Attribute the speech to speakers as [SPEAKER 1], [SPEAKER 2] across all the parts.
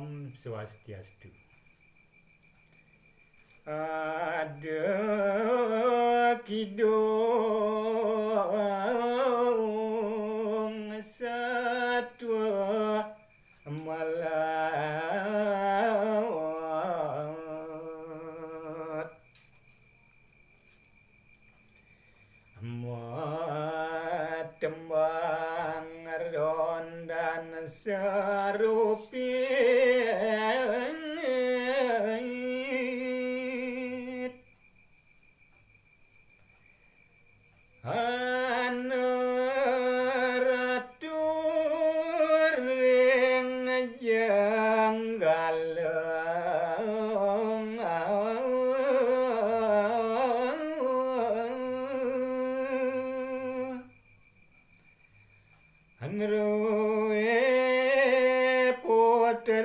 [SPEAKER 1] Om Swastiastu. Ada kidung satwa malawat muat tembang rondan serupit anu ratu ring janggaleng Anruwe putra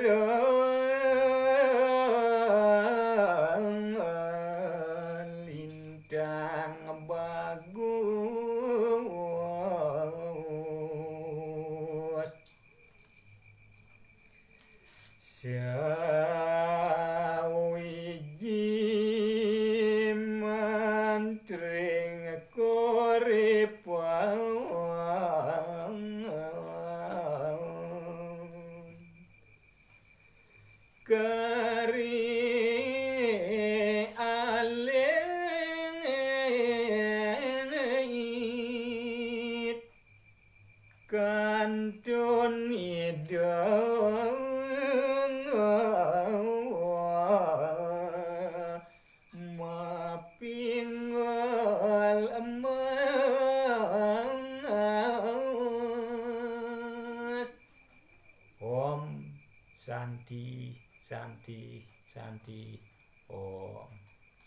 [SPEAKER 1] lintang bagus sawiji mantring koripang kari alengit kantun ideng mapinggal emas Om Santi Santi Santi Om